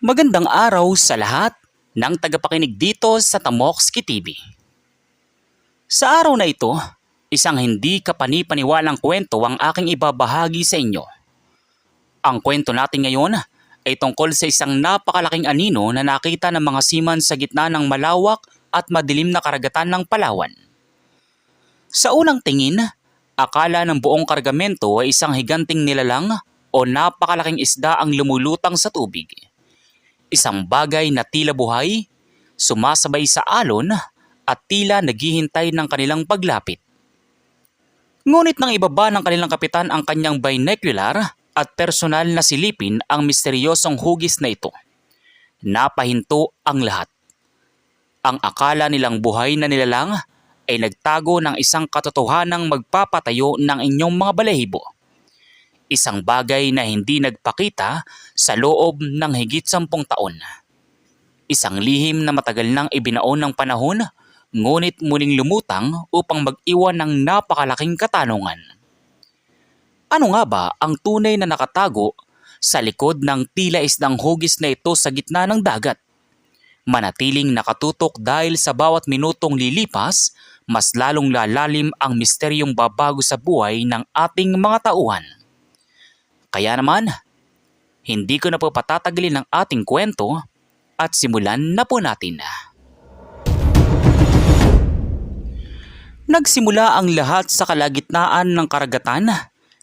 Magandang araw sa lahat ng tagapakinig dito sa Tamokski TV. Sa araw na ito, isang hindi kapani-paniwalang kwento ang aking ibabahagi sa inyo. Ang kwento natin ngayon ay tungkol sa isang napakalaking anino na nakita ng mga seaman sa gitna ng malawak at madilim na karagatan ng Palawan. Sa unang tingin, akala ng buong kargamento ay isang higanting nilalang o napakalaking isda ang lumulutang sa tubig. Isang bagay na tila buhay, sumasabay sa alon at tila naghihintay ng kanilang paglapit. Ngunit nang ibaba ng kanilang kapitan ang kanyang binocular at personal na silipin ang misteryosong hugis na ito, napahinto ang lahat. Ang akala nilang buhay na nilalang ay nagtago ng isang katotohanang magpapatayo ng inyong mga balahibo. Isang bagay na hindi nagpakita sa loob ng higit 10 taon. Isang lihim na matagal nang ibinaon ng panahon, ngunit muling lumutang upang mag-iwan ng napakalaking katanungan. Ano nga ba ang tunay na nakatago sa likod ng tila isdang hugis na ito sa gitna ng dagat? Manatiling nakatutok dahil sa bawat minutong lilipas, mas lalong lalalim ang misteryong babago sa buhay ng ating mga tauhan. Kaya naman, hindi ko na po patatagalin ang ating kwento at simulan na po natin. Nagsimula ang lahat sa kalagitnaan ng karagatan,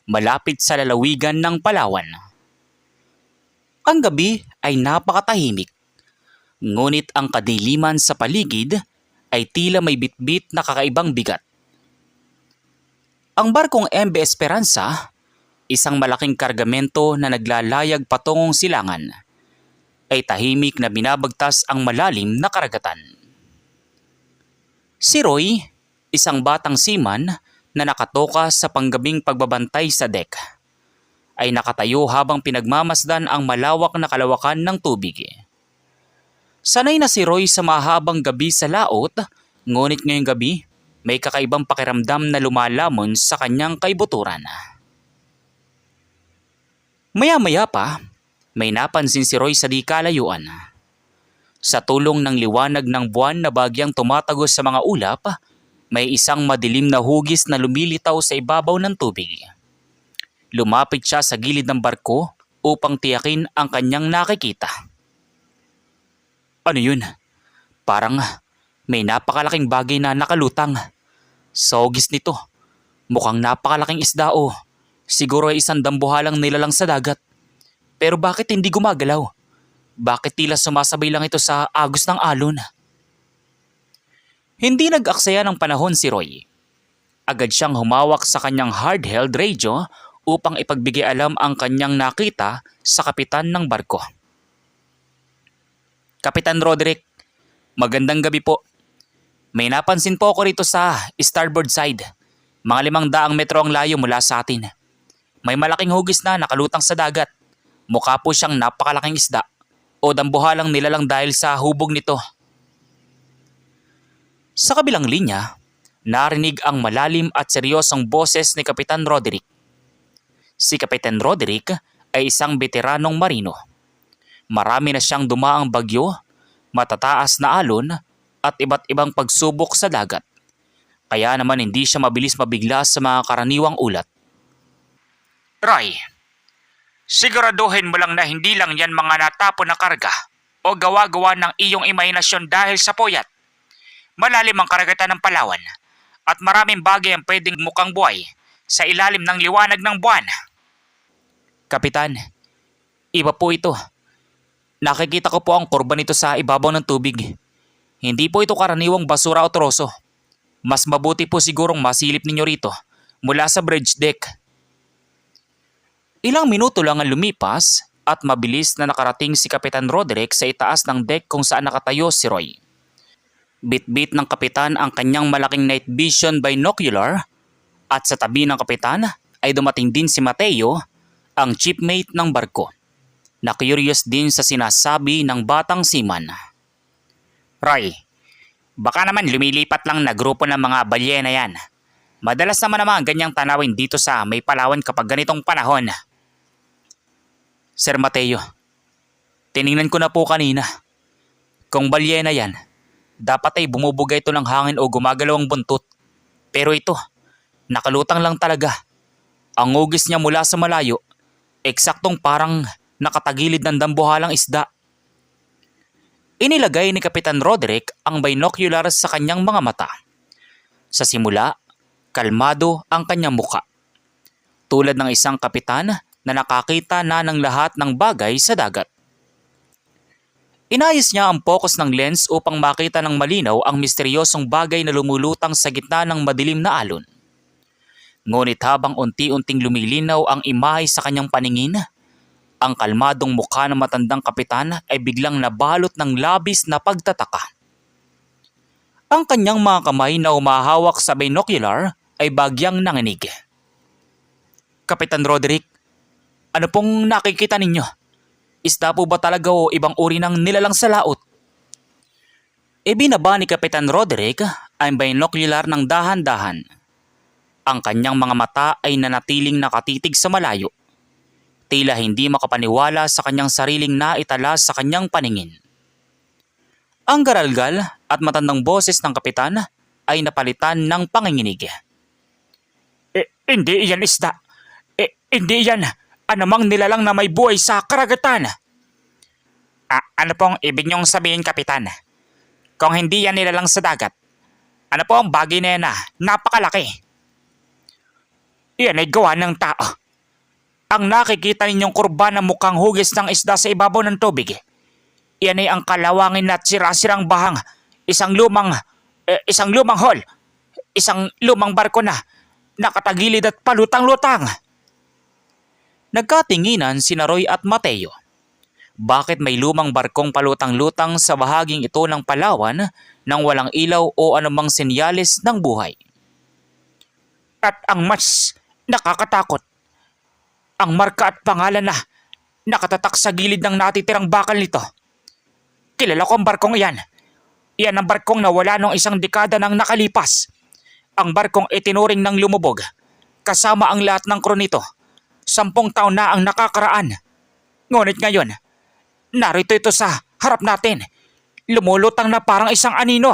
malapit sa lalawigan ng Palawan. Ang gabi ay napakatahimik, ngunit ang kadiliman sa paligid ay tila may bitbit na kakaibang bigat. Ang barkong MV Esperanza, isang malaking kargamento na naglalayag patungong silangan, ay tahimik na binabagtas ang malalim na karagatan. Si Roy, isang batang seaman na nakatoka sa panggabing pagbabantay sa deck, ay nakatayo habang pinagmamasdan ang malawak na kalawakan ng tubig. Sanay na si Roy sa mahabang gabi sa laot, ngunit ngayong gabi may kakaibang pakiramdam na lumalamon sa kanyang kaibuturan. Maya-maya pa, may napansin si Roy sa di kalayuan. Sa tulong ng liwanag ng buwan na bagyang tumatagos sa mga ulap, may isang madilim na hugis na lumilitaw sa ibabaw ng tubig. Lumapit siya sa gilid ng barko upang tiyakin ang kanyang nakikita. Ano yun? Parang may napakalaking bagay na nakalutang. Sa hugis nito, mukhang napakalaking isda o siguro ay isang dambuhalang nilalang sa dagat. Pero bakit hindi gumagalaw? Bakit tila sumasabay lang ito sa agos ng alon? Hindi nag-aksaya ng panahon si Roy. Agad siyang humawak sa kanyang hard-held radio upang ipagbigay alam ang kanyang nakita sa kapitan ng barko. Kapitan Roderick, magandang gabi po. May napansin po ako rito sa starboard side. Mga 500 metro ang layo mula sa atin. May malaking hugis na nakalutang sa dagat. Mukha po siyang napakalaking isda o dambuhalang nilalang dahil sa hubog nito. Sa kabilang linya, narinig ang malalim at seryosong boses ni Kapitan Roderick. Si Kapitan Roderick ay isang veteranong marino. Marami na siyang dumaang bagyo, matataas na alon at iba't ibang pagsubok sa dagat. Kaya naman hindi siya mabilis mabigla sa mga karaniwang ulat. Roy, siguraduhin mo lang na hindi lang yan mga natapon na karga o gawa-gawa ng iyong imahinasyon dahil sa puyat. Malalim ang karagatan ng Palawan at maraming bagay ang pwedeng mukhang buhay sa ilalim ng liwanag ng buwan. Kapitan, iba po ito. Nakikita ko po ang kurba nito sa ibabaw ng tubig. Hindi po ito karaniwang basura o troso. Mas mabuti po sigurong masilip ninyo rito mula sa bridge deck. Ilang minuto lang ang lumipas at mabilis na nakarating si Kapitan Roderick sa itaas ng deck kung saan nakatayo si Roy. Bit-bit ng kapitan ang kanyang malaking night vision binocular at sa tabi ng kapitan ay dumating din si Mateo, ang shipmate ng barko, na curious din sa sinasabi ng batang seaman. Roy, baka naman lumilipat lang na grupo ng mga balyena yan. Madalas naman ang ganyang tanawin dito sa may Palawan kapag ganitong panahon. Sir Mateo, Tiningnan ko na po kanina. Kung balyena yan, dapat ay bumubugay ito ng hangin o gumagalaw ang buntot. Pero ito, nakalutang lang talaga. Ang hugis niya mula sa malayo, eksaktong parang nakatagilid ng dambuhalang isda. Inilagay ni Kapitan Roderick ang binoculars sa kanyang mga mata. Sa simula, kalmado ang kanyang muka. Tulad ng isang kapitan na nakakita na ng lahat ng bagay sa dagat. Inayos niya ang focus ng lens upang makita ng malinaw ang misteryosong bagay na lumulutang sa gitna ng madilim na alon. Ngunit habang unti-unting lumilinaw ang imahe sa kanyang paningin, ang kalmadong mukha ng matandang kapitan ay biglang nabalot ng labis na pagtataka. Ang kanyang mga kamay na umahawak sa binocular ay bagyang nanginig. Kapitan Roderick, ano pong nakikita ninyo? Isda po ba talaga o ibang uri ng nilalang sa laot? Ibinaba ni Kapitan Roderick ang binocular ng dahan-dahan. Ang kanyang mga mata ay nanatiling nakatitig sa malayo. Tila hindi makapaniwala sa kanyang sariling naitala sa kanyang paningin. Ang garalgal at matandang boses ng kapitan ay napalitan ng panginginig. Hindi yan isda. Hindi yan anumang nilalang na may buhay sa karagatan. Ano pong ibig niyong sabihin, kapitan? Kung hindi yan nilalang sa dagat, ano po ang bagay na yan na napakalaki? Yan ay gawa ng tao. Ang nakikita ninyong kurba na mukhang hugis ng isda sa ibabaw ng tubig, yan ay ang kalawangin at sira-sirang bahang, isang lumang hall, isang lumang barko na nakatagilid at palutang-lutang. Nagkatinginan sina Roy at Mateo. Bakit may lumang barkong palutang-lutang sa bahaging ito ng Palawan nang walang ilaw o anumang senyales ng buhay? At ang mas nakakatakot, ang marka at pangalan na nakatatak sa gilid ng natitirang bakal nito. Kilala ko ang barkong iyan. Iyan ang barkong nawala noong isang dekada nang nakalipas. Ang barkong itinuring ng lumubog, kasama ang lahat ng crew nito. 10 taon na ang nakakaraan. Ngunit ngayon, narito ito sa harap natin. Lumulutang na parang isang anino.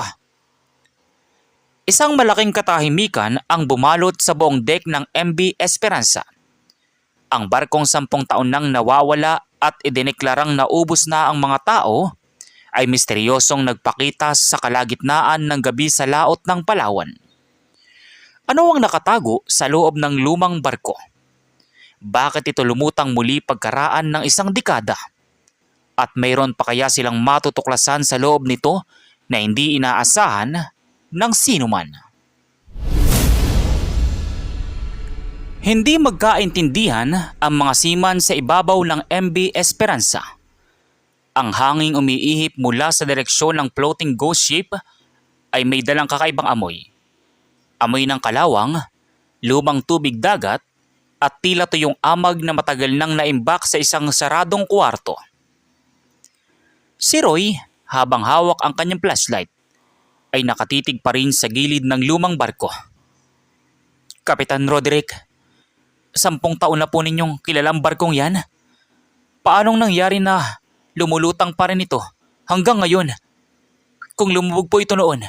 Isang malaking katahimikan ang bumalot sa buong deck ng MV Esperanza. Ang barkong 10 taon nang nawawala at idineklarang naubos na ang mga tao ay misteryosong nagpakita sa kalagitnaan ng gabi sa laot ng Palawan. Ano ang nakatago sa loob ng lumang barko? Bakit ito lumutang muli pagkaraan ng isang dekada? At mayroon pa kaya silang matutuklasan sa loob nito na hindi inaasahan ng sinuman? Hindi magkaintindihan ang mga seaman sa ibabaw ng MV Esperanza. Ang hanging umiihip mula sa direksyon ng floating ghost ship ay may dalang kakaibang amoy. Amoy ng kalawang, lumang tubig dagat, at tila tuyong amag na matagal nang naimbak sa isang saradong kwarto. Si Roy, habang hawak ang kanyang flashlight, ay nakatitig pa rin sa gilid ng lumang barko. Kapitan Roderick, 10 taon na po ninyong kilalang barkong yan? Paanong nangyari na lumulutang pa rin ito hanggang ngayon? Kung lumubog po ito noon,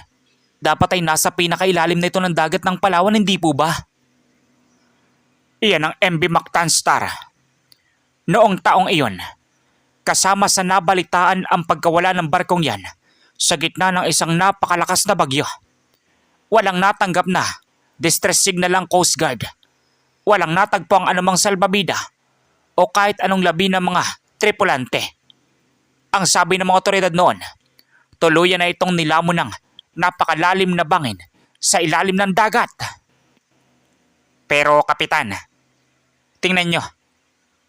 dapat ay nasa pinakailalim na ito ng dagat ng Palawan, hindi po ba? Iyan ang MV Mactan Star. Noong taong iyon, kasama sa nabalitaan ang pagkawala ng barkong yan sa gitna ng isang napakalakas na bagyo. Walang natanggap na distress signal ang Coast Guard. Walang natagpo ang anumang salbabida o kahit anong labi ng mga tripulante. Ang sabi ng mga otoridad noon, tuluyan na itong nilamon ng napakalalim na bangin sa ilalim ng dagat. Pero kapitan, tingnan nyo,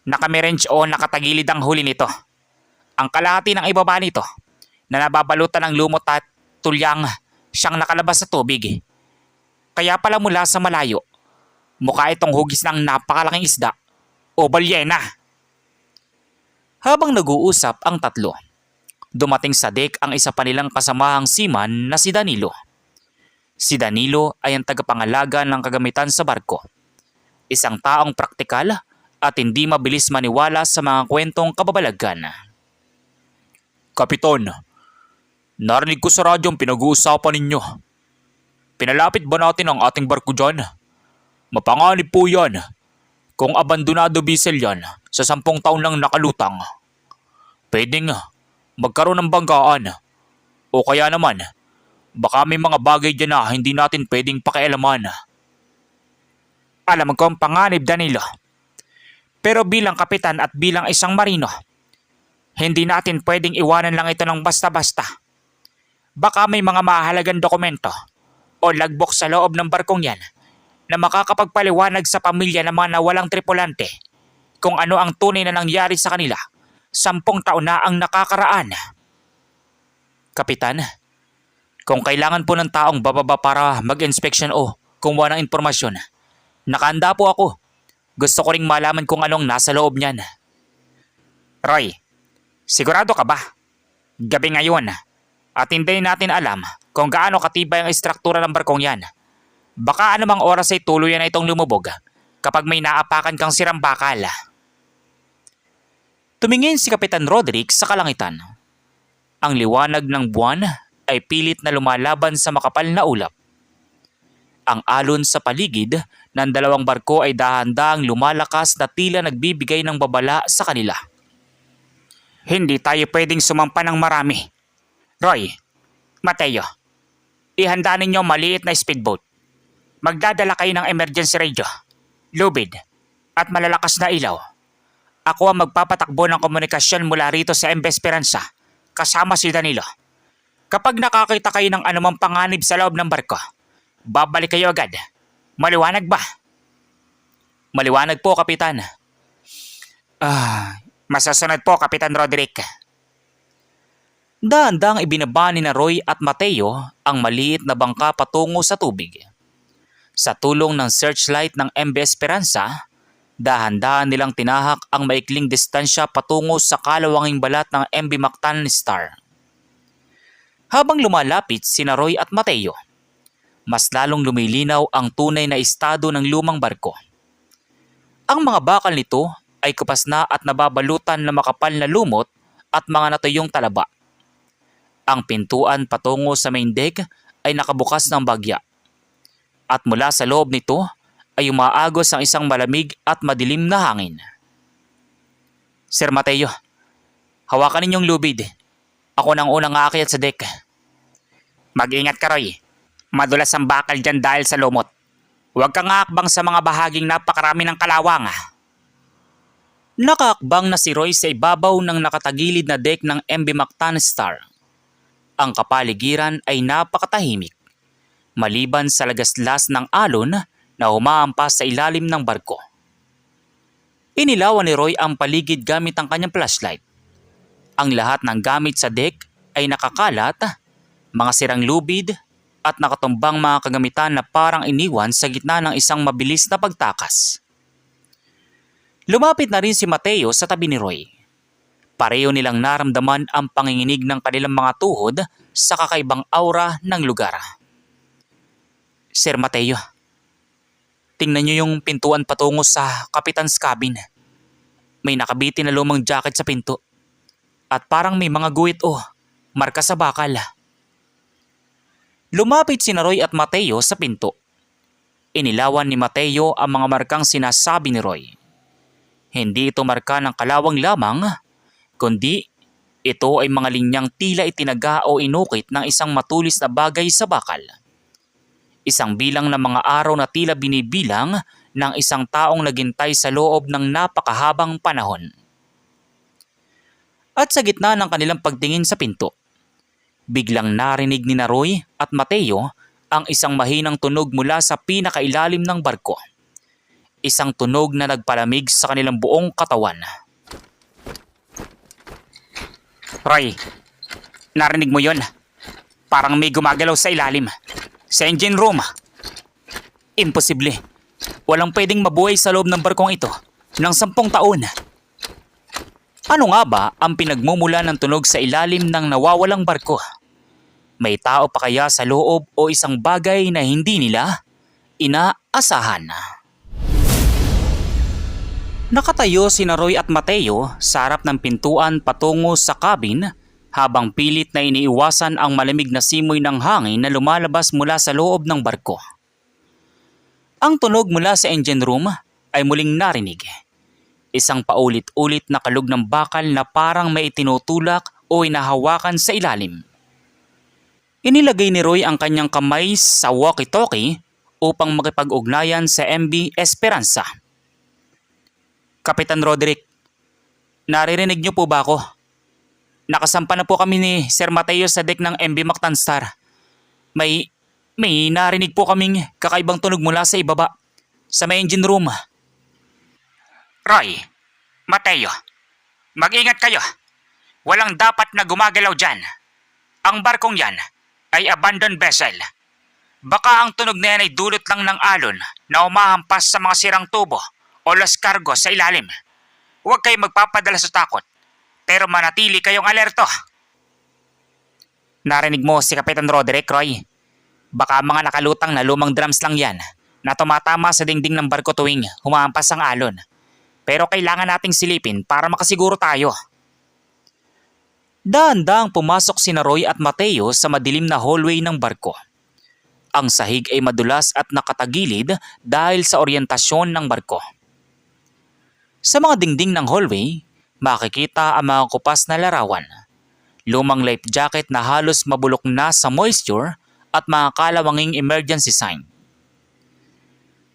nakamirench o nakatagilid ang huli nito. Ang kalahati ng ibaba nito na nababalutan ng lumot at tulyang siyang nakalabas sa tubig. Kaya pala mula sa malayo, mukha itong hugis ng napakalaking isda o balyena. Habang nag-uusap ang tatlo, dumating sa deck ang isa pa nilang kasamahang seaman na si Danilo. Si Danilo ay ang tagapangalaga ng kagamitan sa barko. Isang taong praktikal at hindi mabilis maniwala sa mga kwentong kababalagan. Kapitan, narinig ko sa radyo ang pinag-uusapan ninyo. Pinalapit ba natin ang ating barko dyan? Mapanganib po yan kung abandonado bisel yan sa 10 taon lang nakalutang. Pwedeng magkaroon ng banggaan o kaya naman baka may mga bagay dyan na hindi natin pwedeng pakialaman. Alam ko ang panganib, Danilo. Pero bilang kapitan at bilang isang marino, hindi natin pwedeng iwanan lang ito ng basta-basta. Baka may mga mahalagang dokumento o logbook sa loob ng barkong yan na makakapagpaliwanag sa pamilya ng mga nawalang tripulante kung ano ang tunay na nangyari sa kanila 10 taon na ang nakakaraan. Kapitan, kung kailangan po ng taong bababa para mag-inspection o kumuha ng impormasyon, nakahanda po ako. Gusto ko ring malaman kung anong nasa loob niyan. Roy, sigurado ka ba? Gabi ngayon at hindi natin alam kung gaano katibay ang istruktura ng barkong yan. Baka anumang oras ay tuluyan na itong lumubog kapag may naapakan kang sirang bakal. Tumingin si Kapitan Roderick sa kalangitan. Ang liwanag ng buwan ay pilit na lumalaban sa makapal na ulap. Ang alon sa paligid ng dalawang barko ay dahan-dahang lumalakas na tila nagbibigay ng babala sa kanila. Hindi tayo pwedeng sumampa ng marami. Roy, Mateo, ihanda ninyo maliit na speedboat. Magdadala kayo ng emergency radio, lubid, at malalakas na ilaw. Ako ang magpapatakbo ng komunikasyon mula rito sa MV Esperanza, kasama si Danilo. Kapag nakakita kayo ng anumang panganib sa loob ng barko, babalik kayo agad. Maliwanag ba? Maliwanag po, Kapitan. Masasunod po, Kapitan Roderick. Dahan-dahang ibinaba ni na Roy at Mateo ang maliit na bangka patungo sa tubig. Sa tulong ng searchlight ng MV Esperanza, dahan-dahan nilang tinahak ang maikling distansya patungo sa kalawanging balat ng MV Mactan Star. Habang lumalapit sina Roy at Mateo, mas lalong lumilinaw ang tunay na estado ng lumang barko. Ang mga bakal nito ay kupas na at nababalutan ng makapal na lumot at mga natuyong talaba. Ang pintuan patungo sa main deck ay nakabukas ng bagya. At mula sa loob nito ay umaagos ang isang malamig at madilim na hangin. Sir Mateo, hawakan ninyong lubid. Ako nang unang aakyat sa deck. Mag-ingat ka, Roy. Madulas ang bakal dyan dahil sa lumot. Huwag kang aakbang sa mga bahaging napakarami ng kalawang. Nakaakbang na si Roy sa ibabaw ng nakatagilid na deck ng MV Mactan Star. Ang kapaligiran ay napakatahimik, maliban sa lagaslas ng alon na humahampas sa ilalim ng barko. Inilawan ni Roy ang paligid gamit ang kanyang flashlight. Ang lahat ng gamit sa deck ay nakakalat, mga sirang lubid at nakatumbang mga kagamitan na parang iniwan sa gitna ng isang mabilis na pagtakas. Lumapit na rin si Mateo sa tabi ni Roy. Pareho nilang naramdaman ang panginginig ng kanilang mga tuhod sa kakaibang aura ng lugar. Sir Mateo, tingnan niyo yung pintuan patungo sa Kapitan's Cabin. May nakabitin na lumang jacket sa pinto. At parang may mga guhit o marka sa bakal. Lumapit si Roy at Mateo sa pinto. Inilawan ni Mateo ang mga markang sinasabi ni Roy. Hindi ito marka ng kalawang lamang, kundi ito ay mga linyang tila itinaga o inukit ng isang matulis na bagay sa bakal. Isang bilang ng mga araw na tila binibilang ng isang taong naghintay sa loob ng napakahabang panahon. At sa gitna ng kanilang pagtingin sa pinto, biglang narinig ni Roy at Mateo ang isang mahinang tunog mula sa pinakailalim ng barko. Isang tunog na nagpalamig sa kanilang buong katawan. Roy, narinig mo yon? Parang may gumagalaw sa ilalim. Sa engine room. Imposible. Walang pwedeng mabuhay sa loob ng barkong ito ng 10 taon. Ano nga ba ang pinagmumula ng tunog sa ilalim ng nawawalang barko? May tao pa kaya sa loob o isang bagay na hindi nila inaasahan? Nakatayo sina Roy at Mateo sa harap ng pintuan patungo sa cabin habang pilit na iniiwasan ang malamig na simoy ng hangin na lumalabas mula sa loob ng barko. Ang tunog mula sa engine room ay muling narinig. Isang paulit-ulit na kalog ng bakal na parang may itinutulak o inahawakan sa ilalim. Inilagay ni Roy ang kanyang kamay sa walkie-talkie upang makipag-ugnayan sa MV Esperanza. Kapitan Roderick, naririnig niyo po ba ako? Nakasampa na po kami ni Sir Mateo sa deck ng MV Mactan Star. May narinig po kaming kakaibang tunog mula sa ibaba, sa may engine room. Roy, Mateo, mag-ingat kayo. Walang dapat na gumagalaw dyan. Ang barkong yan ay abandoned vessel. Baka ang tunog na yan ay dulot lang ng alon na umahampas sa mga sirang tubo o las cargo sa ilalim. Huwag kayong magpapadala sa takot, pero manatili kayong alerto. Narinig mo si Kapitan Roderick, Roy? Baka mga nakalutang na lumang drums lang yan na tumatama sa dingding ng barko tuwing humahampas ang alon. Pero kailangan nating silipin para makasiguro tayo. Dahan-dahang pumasok sina Roy at Mateo sa madilim na hallway ng barko. Ang sahig ay madulas at nakatagilid dahil sa oryentasyon ng barko. Sa mga dingding ng hallway, makikita ang mga kupas na larawan, lumang life jacket na halos mabulok na sa moisture at mga kalawanging emergency sign.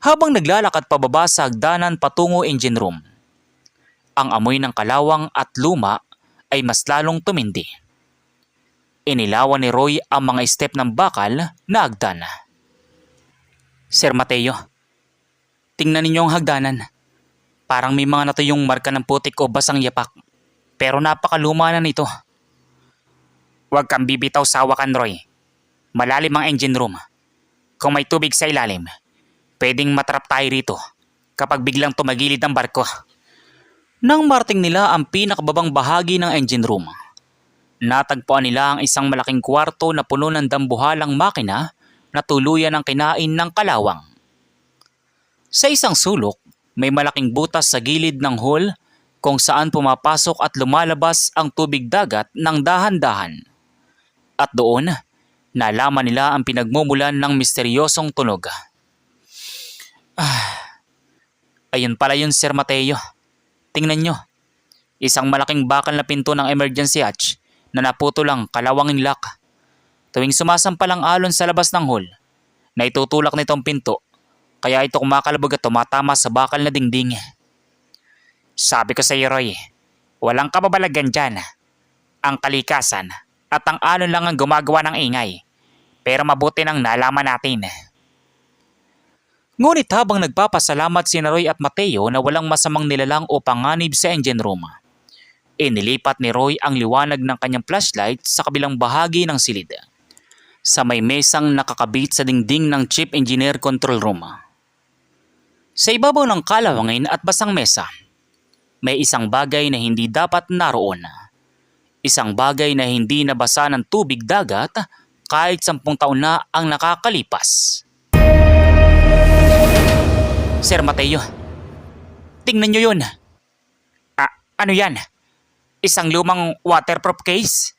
Habang naglalakad pababa sa hagdanan patungo engine room, ang amoy ng kalawang at luma ay mas lalong tumindi. Inilawan ni Roy ang mga step ng bakal na hagdan. Sir Mateo, tingnan ninyo ang hagdanan. Parang may mga natuyong marka ng putik o basang yapak. Pero napakaluma na nito. Huwag kang bibitaw sa hawakan, Roy. Malalim ang engine room. Kung may tubig sa ilalim, pwedeng matrap tayo rito kapag biglang tumagilid ang barko. Nang marting nila ang pinakababang bahagi ng engine room, natagpuan nila ang isang malaking kwarto na puno ng dambuhalang makina na tuluyan ang kinain ng kalawang. Sa isang sulok, may malaking butas sa gilid ng hall kung saan pumapasok at lumalabas ang tubig dagat ng dahan-dahan. At doon, nalaman nila ang pinagmumulan ng misteryosong tunog. Ayun pala yun, Sir Mateo. Tingnan nyo. Isang malaking bakal na pinto ng emergency hatch na naputo lang kalawanging lock. Tuwing sumasampal ang alon sa labas ng hall, na itutulak nitong pinto. Kaya ito kumakalabog at tumatama sa bakal na dingding. Sabi ko sa iyo, Roy, walang kababalagan dyan. Ang kalikasan at ang alon lang ang gumagawa ng ingay. Pero mabuti nang nalaman natin. Ngunit habang nagpapasalamat si Roy at Mateo na walang masamang nilalang o panganib sa engine room, inilipat ni Roy ang liwanag ng kanyang flashlight sa kabilang bahagi ng silid, sa may mesang nakakabit sa dingding ng Chief Engineer Control Room. Sa ibabaw ng kalawangin at basang mesa, may isang bagay na hindi dapat naroon. Isang bagay na hindi nabasa ng tubig dagat kahit 10 taon na ang nakakalipas. Sir Mateo, tingnan nyo yun. Ano yan? Isang lumang waterproof case?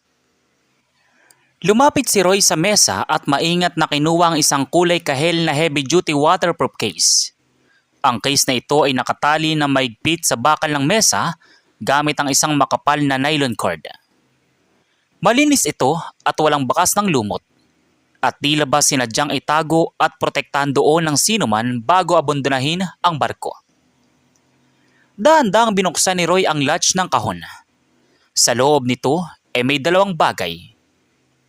Lumapit si Roy sa mesa at maingat na kinuha ang isang kulay kahel na heavy-duty waterproof case. Ang case na ito ay nakatali na maigpit sa bakal ng mesa gamit ang isang makapal na nylon cord. Malinis ito at walang bakas ng lumot. At tila ba sinadyang itago at protektahan doon ng sinuman bago abandonahin ang barko. Dahan-dahang binuksan ni Roy ang latch ng kahon. Sa loob nito ay may 2 bagay.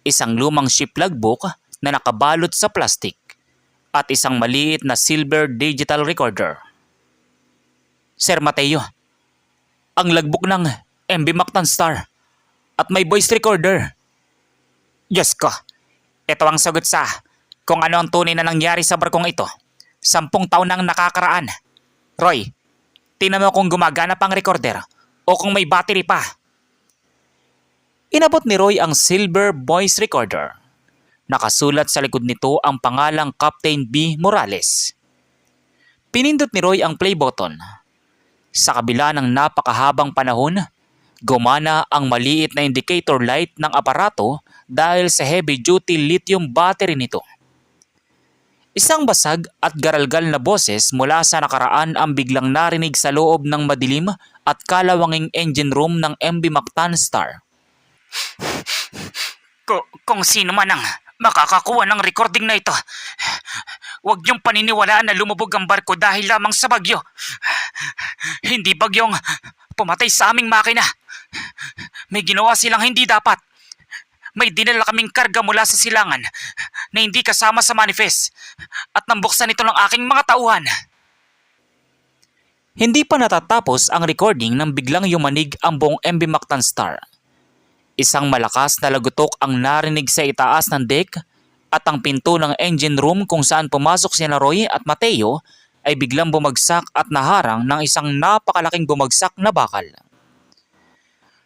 Isang lumang ship logbook na nakabalot sa plastik at isang maliit na silver digital recorder. Sir Mateo, ang logbook ng MV Mactan Star at may voice recorder. Diyos ko! Ito ang sagot sa kung ano ang tunay na nangyari sa barkong ito. 10 taon nang nakakaraan. Roy, tingnan mo kung gumagana pang recorder o kung may battery pa. Inabot ni Roy ang silver voice recorder. Nakasulat sa likod nito ang pangalang Captain B. Morales. Pinindot ni Roy ang play button. Sa kabila ng napakahabang panahon, Gumana ang maliit na indicator light ng aparato dahil sa heavy-duty lithium battery nito. Isang basag at garalgal na boses mula sa nakaraan ang biglang narinig sa loob ng madilim at kalawanging engine room ng MB Mactan Star. Kung sino man ang makakakuha ng recording na ito, huwag niyong paniniwalaan na lumubog ang barko dahil lamang sa bagyo. Hindi bagyong pumatay sa aming makina. May ginawa silang hindi dapat. May dinala kaming karga mula sa silangan na hindi kasama sa manifest at nambuksan ito ng aking mga tauhan. Hindi pa natatapos ang recording nang biglang yumanig ang buong MB Mactan Star. Isang malakas na lagutok ang narinig sa itaas ng deck at ang pinto ng engine room kung saan pumasok sina Roy at Mateo ay biglang bumagsak at naharang ng isang napakalaking bumagsak na bakal.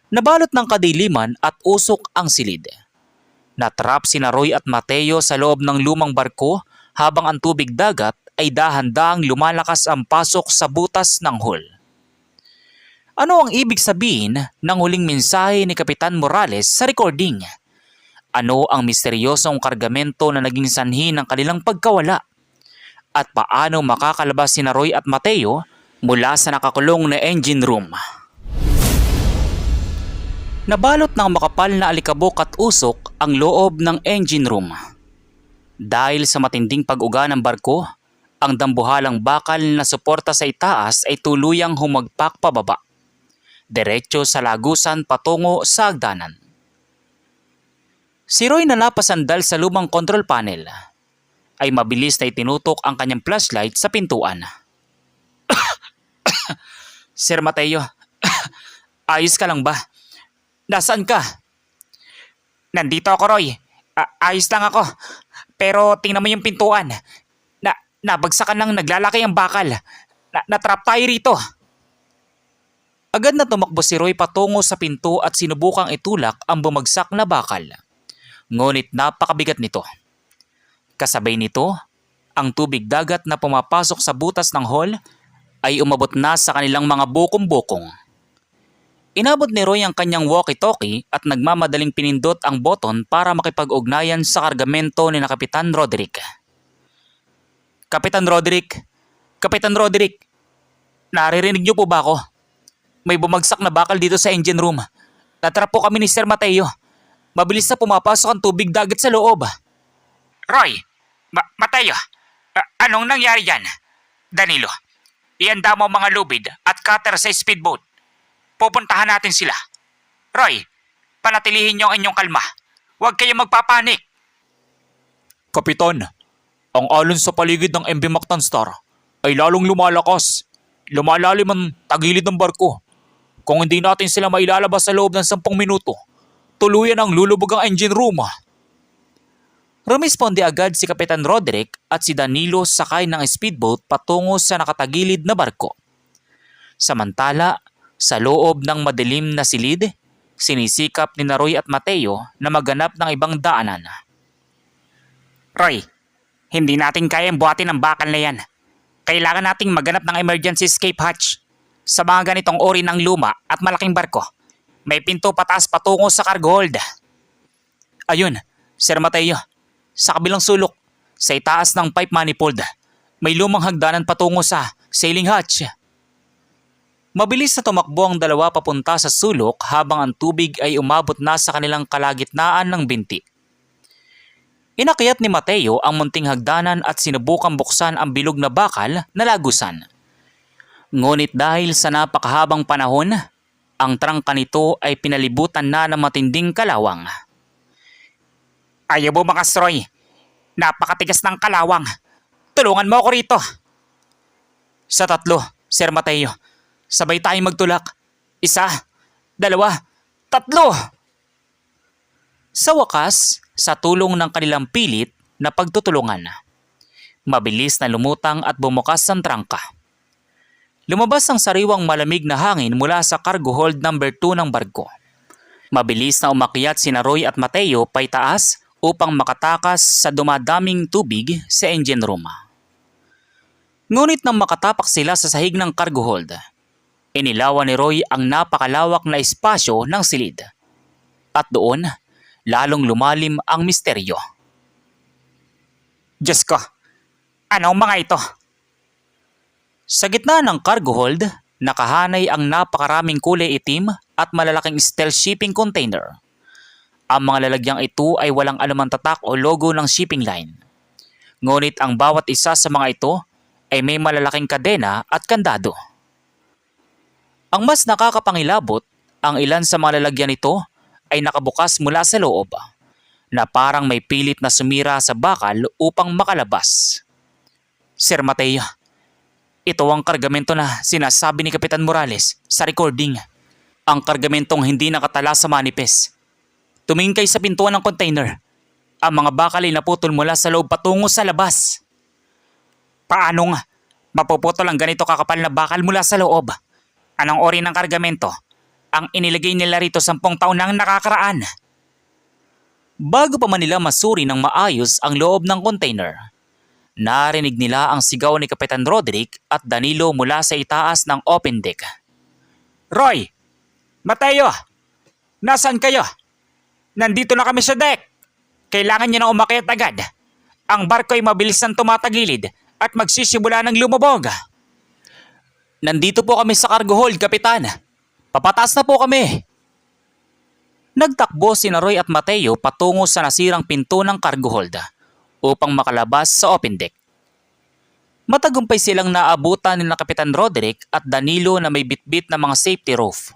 Nabalot ng kadiliman at usok ang silid. Natrap sina Roy at Mateo sa loob ng lumang barko habang ang tubig dagat ay dahan-dahang lumalakas ang pasok sa butas ng hull. Ano ang ibig sabihin ng huling mensahe ni Kapitan Morales sa recording? Ano ang misteryosong kargamento na naging sanhi ng kanilang pagkawala? At paano makakalabas sina Roy at Mateo mula sa nakakulong na engine room? Nabalot ng makapal na alikabok at usok ang loob ng engine room. Dahil sa matinding pag-uga ng barko, ang dambuhalang bakal na suporta sa itaas ay tuluyang humagpak pababa, diretso sa lagusan patungo sa hagdanan. Si Roy na napasandal sa lumang control panel ay mabilis na itinutok ang kanyang flashlight sa pintuan. Sir Mateo, ayos ka lang ba? Nasaan ka? Nandito ako, Roy. Ayos lang ako. Pero tingnan mo yung pintuan. Nabagsakan lang naglalaki ang bakal. Natrap tayo rito. Agad na tumakbo si Roy patungo sa pinto at sinubukang itulak ang bumagsak na bakal. Ngunit napakabigat nito. Kasabay nito, ang tubig dagat na pumapasok sa butas ng hull ay umabot na sa kanilang mga bukong-bukong. Inabot ni Roy ang kanyang walkie-talkie at nagmamadaling pinindot ang button para makipag-ugnayan sa kargamento ni na Kapitan Roderick. Kapitan Roderick! Kapitan Roderick! Naririnig niyo po ba ako? May bumagsak na bakal dito sa engine room. Natrap po kami ni Sir Mateo. Mabilis na pumapasok ang tubig dagat sa loob. Roy! Mateo! Anong nangyari yan? Danilo, ihanda mo mga lubid at cutter sa speedboat. Pupuntahan natin sila. Roy, panatilihin niyo ang inyong kalma. Huwag kayong magpapanik. Kapitan, ang alon sa paligid ng MB Mactan Star ay lalong lumalakas. Lumalalim ang tagilid ng barko. Kung hindi natin sila mailalabas sa loob ng 10 minuto, tuluyan ang lulubog ang engine room. Rumisponde agad si Kapitan Roderick at si Danilo sakay ng speedboat patungo sa nakatagilid na barko. Samantala, sa loob ng madilim na silid, sinisikap ni Roy at Mateo na maghanap ng ibang daanan. Roy, hindi natin kayang buhatin ang bakal na yan. Kailangan nating maghanap ng emergency escape hatch. Sa mga ganitong uri ng luma at malaking barko, may pinto pataas patungo sa cargo hold. Ayun, Sir Mateo, sa kabilang sulok, sa itaas ng pipe manifold, may lumang hagdanan patungo sa sailing hatch. Mabilis na tumakbo ang dalawa papunta sa sulok habang ang tubig ay umabot na sa kanilang kalagitnaan ng binti. Inakyat ni Mateo ang munting hagdanan at sinubukang buksan ang bilog na bakal na lagusan. Ngunit dahil sa napakahabang panahon, ang trangka nito ay pinalibutan na ng matinding kalawang. Ayaw mo makasroy. Napakatigas ng kalawang. Tulungan mo ako rito. Sa 3, Sir Mateo. Sabay tayong magtulak. 1, 2, 3. Sa wakas, sa tulong ng kanilang pilit na pagtutulungan, mabilis na lumutang at bumukas ang trangka. Lumabas ang sariwang malamig na hangin mula sa cargo hold number 2 ng barko. Mabilis na umakyat sina Roy at Mateo paitaas upang makatakas sa dumadaming tubig sa engine room. Ngunit nang makatapak sila sa sahig ng cargo hold, Inilawan ni Roy ang napakalawak na espasyo ng silid. At doon, lalong lumalim ang misteryo. Diyos ko, anong mga ito? Sa gitna ng cargo hold, nakahanay ang napakaraming kulay itim at malalaking stealth shipping container. Ang mga lalagyang ito ay walang anumang tatak o logo ng shipping line. Ngunit ang bawat isa sa mga ito ay may malalaking kadena at kandado. Ang mas nakakapangilabot, ang ilan sa mga lalagyan nito ay nakabukas mula sa loob, na parang may pilit na sumira sa bakal upang makalabas. Sir Mateo, ito ang kargamento na sinasabi ni Kapitan Morales sa recording. Ang kargamentong hindi nakatala sa manifest. Tumingin kayo sa pintuan ng container. Ang mga bakal ay naputol mula sa loob patungo sa labas. Paano nga? Mapuputol ang ganito kakapal na bakal mula sa loob. Anong ori ng kargamento? Ang inilagay nila rito 10 taon nang nakakaraan. Bago pa man nila masuri ng maayos ang loob ng container, narinig nila ang sigaw ni Kapitan Roderick at Danilo mula sa itaas ng open deck. Roy! Mateo! Nasaan kayo? Nandito na kami sa deck! Kailangan niyo na umakyat agad. Ang barko ay mabilis nang tumatagilid at magsisimula ng lumubog. Nandito po kami sa cargo hold, Kapitan. Papataas na po kami. Nagtakbo sina Roy at Mateo patungo sa nasirang pinto ng cargo hold upang makalabas sa open deck. Matagumpay silang naabutan ni Kapitan Roderick at Danilo na may bitbit na mga safety rope.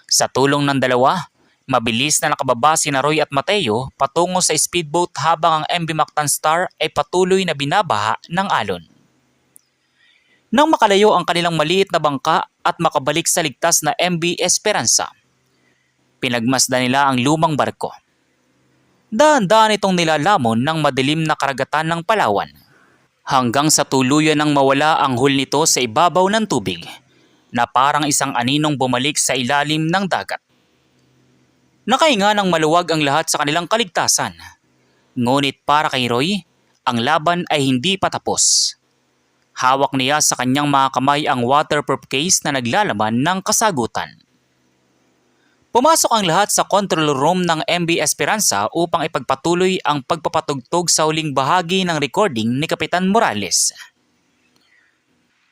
Sa tulong ng dalawa, mabilis na nakababa sina Roy at Mateo patungo sa speedboat habang ang MV Mactan Star ay patuloy na binabaha ng alon. Nang makalayo ang kanilang maliit na bangka at makabalik sa ligtas na MV Esperanza, pinagmasdan nila ang lumang barko. Daan-daan itong nilalamon ng madilim na karagatan ng Palawan hanggang sa tuluyan nang mawala ang hull nito sa ibabaw ng tubig na parang isang aninong bumalik sa ilalim ng dagat. Nakahinga ng maluwag ang lahat sa kanilang kaligtasan. Ngunit para kay Roy, ang laban ay hindi pa tapos. Hawak niya sa kanyang mga kamay ang waterproof case na naglalaman ng kasagutan. Pumasok ang lahat sa control room ng MV Esperanza upang ipagpatuloy ang pagpapatugtog sa huling bahagi ng recording ni Kapitan Morales.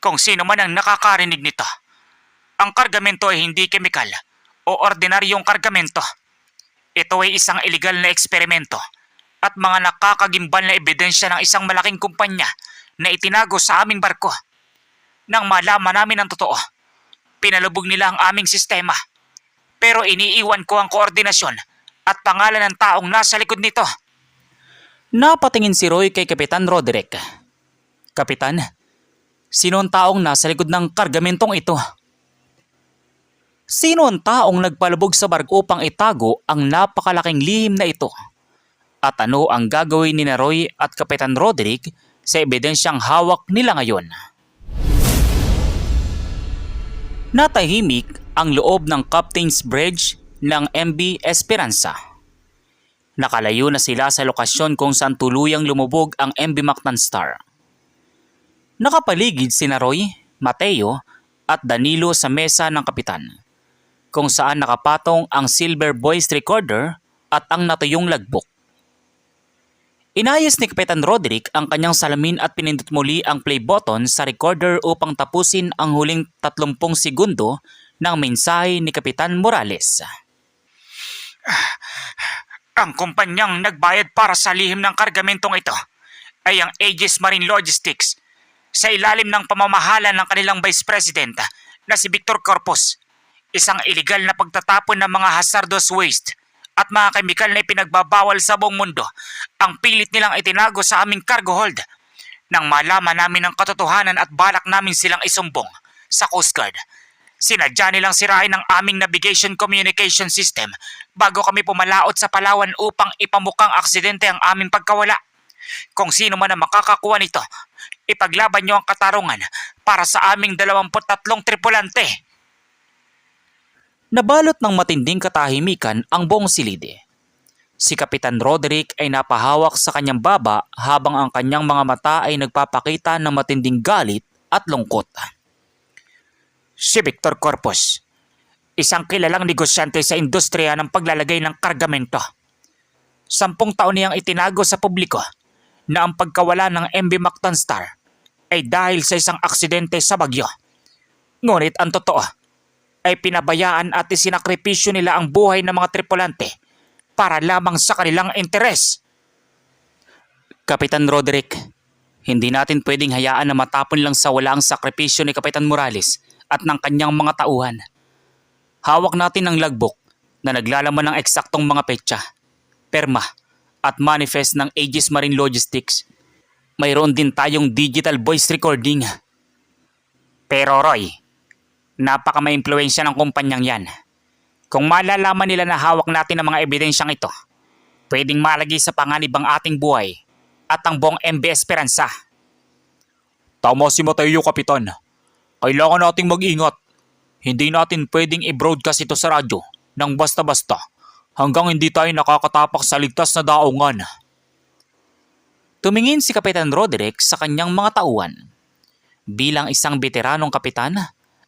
Kung sino man ang nakakarinig nito, ang kargamento ay hindi kemikal o ordinaryong kargamento. Ito ay isang illegal na eksperimento at mga nakakagimbal na ebidensya ng isang malaking kumpanya na itinago sa aming barko. Nang malaman namin ang totoo, pinalubog nila ang aming sistema. Pero iniiwan ko ang koordinasyon at pangalan ng taong nasa likod nito. Napatingin si Roy kay Kapitan Roderick. Kapitan, sino ang taong nasa likod ng kargamentong ito? Sino ang taong nagpalubog sa barko upang itago ang napakalaking lihim na ito? At ano ang gagawin ni Roy at Kapitan Roderick sa ebidensyang hawak nila ngayon? Natahimik ang loob ng Captain's Bridge ng MV Esperanza. Nakalayo na sila sa lokasyon kung saan tuluyang lumubog ang MV Mactan Star. Nakapaligid sina Roy, Mateo at Danilo sa mesa ng kapitan, kung saan nakapatong ang silver voice recorder at ang natuyong logbook. Inayos ni Kapitan Roderick ang kanyang salamin at pinindot muli ang play button sa recorder upang tapusin ang huling 30 segundo ng mensahe ni Kapitan Morales. Ang kumpanyang nagbayad para sa lihim ng kargamentong ito ay ang Aegis Marine Logistics sa ilalim ng pamamahala ng kanilang Vice President na si Victor Corpus, isang illegal na pagtatapon ng mga hazardous waste at mga kemikal na ipinagbabawal sa buong mundo. Ang pilit nilang itinago sa aming cargo hold. Nang malaman namin ang katotohanan at balak namin silang isumbong sa Coast Guard, sinadya nilang sirain ang aming navigation communication system bago kami pumalaot sa Palawan upang ipamukang aksidente ang aming pagkawala. Kung sino man ang makakakuha nito, ipaglaban niyo ang katarungan para sa aming 23 tripulante. Nabalot ng matinding katahimikan ang buong silid. Si Kapitan Roderick ay napahawak sa kanyang baba habang ang kanyang mga mata ay nagpapakita ng matinding galit at lungkot. Si Victor Corpus, isang kilalang negosyante sa industriya ng paglalagay ng kargamento. 10 taon niyang itinago sa publiko na ang pagkawala ng MB Mactan Star ay dahil sa isang aksidente sa bagyo. Ngunit ang totoo ay pinabayaan at isinakripisyo nila ang buhay ng mga tripulante para lamang sa kanilang interes. Kapitan Roderick, hindi natin pwedeng hayaan na matapon lang sa wala ang sakripisyo ni Kapitan Morales at ng kanyang mga tauhan. Hawak natin ang logbook na naglalaman ng eksaktong mga petsa, perma at manifest ng Aegis Marine Logistics. Mayroon din tayong digital voice recording. Pero Roy, napaka maimpluwensya ng kumpanyang yan. Kung malalaman nila na hawak natin ang mga ebidensyang ito, pwedeng malagay sa panganib ang ating buhay at ang buong MB Esperanza. Tama si Mateo, Kapitan. Kailangan nating mag-ingat. Hindi natin pwedeng i-broadcast ito sa radyo nang basta-basta hanggang hindi tayo nakakatapak sa ligtas na daungan. Tumingin si Kapitan Roderick sa kanyang mga tauhan. Bilang isang veteranong kapitan,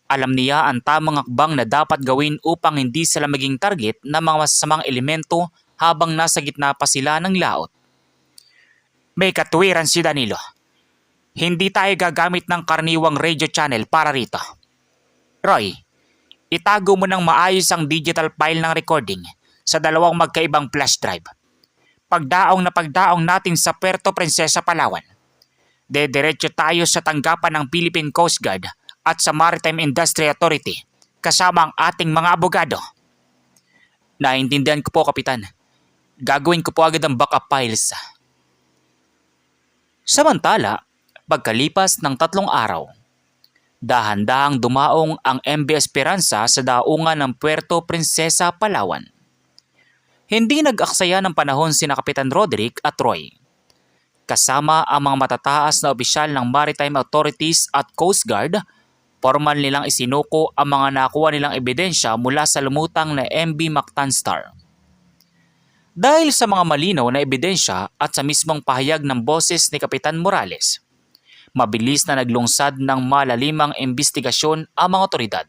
alam niya ang tamang hakbang na dapat gawin upang hindi sila maging target ng mga masasamang elemento habang nasa gitna pa sila ng laot. May katuwiran si Danilo. Hindi tayo gagamit ng karaniwang radio channel para rito. Roy, itago mo ng maayos ang digital file ng recording sa 2 magkaibang flash drive. Pagdaong natin sa Puerto Princesa, Palawan, dediretso tayo sa tanggapan ng Philippine Coast Guard at sa Maritime Industry Authority kasama ang ating mga abogado. Naintindihan ko po, Kapitan. Gagawin ko po agad ang backup files. Samantala, pagkalipas ng 3 araw, dahan-dahang dumaong ang MB Esperanza sa daungan ng Puerto Princesa, Palawan. Hindi nag-aksaya ng panahon sina Kapitan Roderick at Roy. Kasama ang mga matataas na opisyal ng Maritime Authorities at Coast Guard, formal nilang isinuko ang mga nakuha nilang ebidensya mula sa lumutang na MB Mactan Star. Dahil sa mga malinaw na ebidensya at sa mismong pahayag ng boses ni Kapitan Morales, mabilis na naglungsad ng malalimang imbestigasyon ang mga otoridad.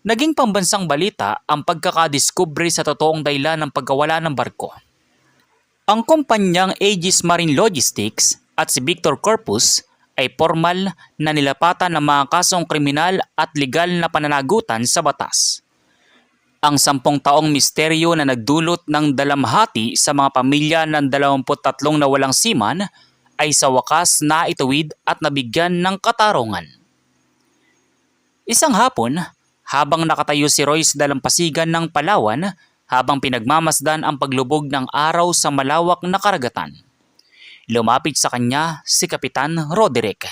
Naging pambansang balita ang pagkakadiskubre sa totoong dahilan ng pagkawala ng barko. Ang kumpanyang Aegis Marine Logistics at si Victor Corpus ay formal na nilapatan ng mga kasong kriminal at legal na pananagutan sa batas. Ang 10 taong misteryo na nagdulot ng dalamhati sa mga pamilya ng 23 na walang seaman ay sa wakas naituwid at nabigyan ng katarungan. Isang hapon, habang nakatayo si Roy sa dalampasigan ng Palawan habang pinagmamasdan ang paglubog ng araw sa malawak na karagatan, lumapit sa kanya si Kapitan Roderick.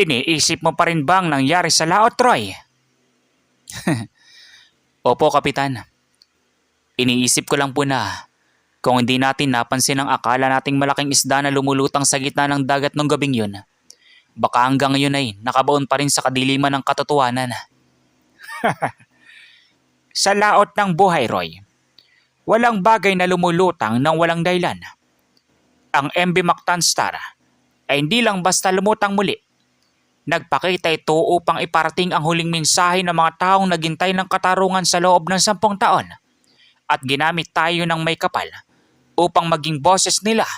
Iniisip mo pa rin bang nangyari sa laot, Roy? Opo, Kapitan. Iniisip ko lang po na kung hindi natin napansin ang akala nating malaking isda na lumulutang sa gitna ng dagat nung gabing yun, baka hanggang ngayon ay nakabaon pa rin sa kadiliman ng katotohanan. Sa laot ng buhay, Roy, walang bagay na lumulutang nang walang dahilan. Ang MB Mactan Star ay hindi lang basta lumutang muli. Nagpakita ito upang iparating ang huling mensahe ng mga taong naghintay ng katarungan sa loob ng 10 taon at ginamit tayo ng may kapal upang maging boses nila.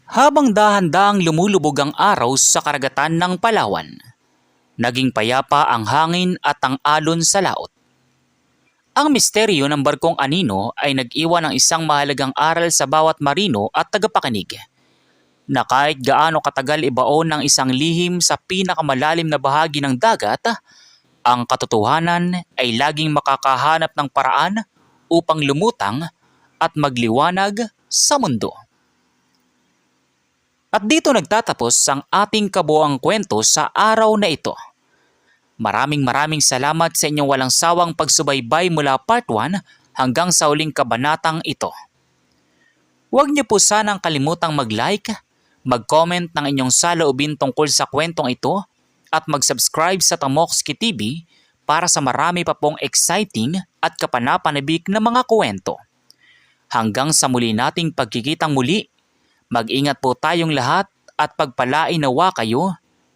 Habang dahan-dahang lumulubog ang araw sa karagatan ng Palawan, naging payapa ang hangin at ang alon sa laot. Ang misteryo ng barkong anino ay nag-iwan ng isang mahalagang aral sa bawat marino at tagapakinig, na kahit gaano katagal ibaon ng isang lihim sa pinakamalalim na bahagi ng dagat, ang katotohanan ay laging makakahanap ng paraan upang lumutang at magliwanag sa mundo. At dito nagtatapos ang ating kabuuang kwento sa araw na ito. Maraming salamat sa inyong walang sawang pagsubaybay mula part 1 hanggang sa uling kabanatang ito. Huwag niyo po sanang kalimutang mag-like, mag-comment ng inyong saloobin tungkol sa kwentong ito at mag-subscribe sa Tamoxki TV para sa marami pa pong exciting at kapanapanabik na mga kwento. Hanggang sa muli nating pagkikitang muli, mag-ingat po tayong lahat at pagpalain nawa kayo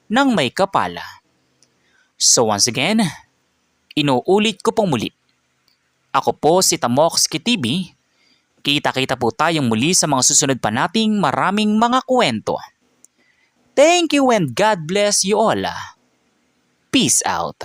ng may kapala. So once again, inuulit ko pong muli. Ako po si Tamoxki TV. Kita-kita po tayong muli sa mga susunod pa nating maraming mga kwento. Thank you and God bless you all. Peace out.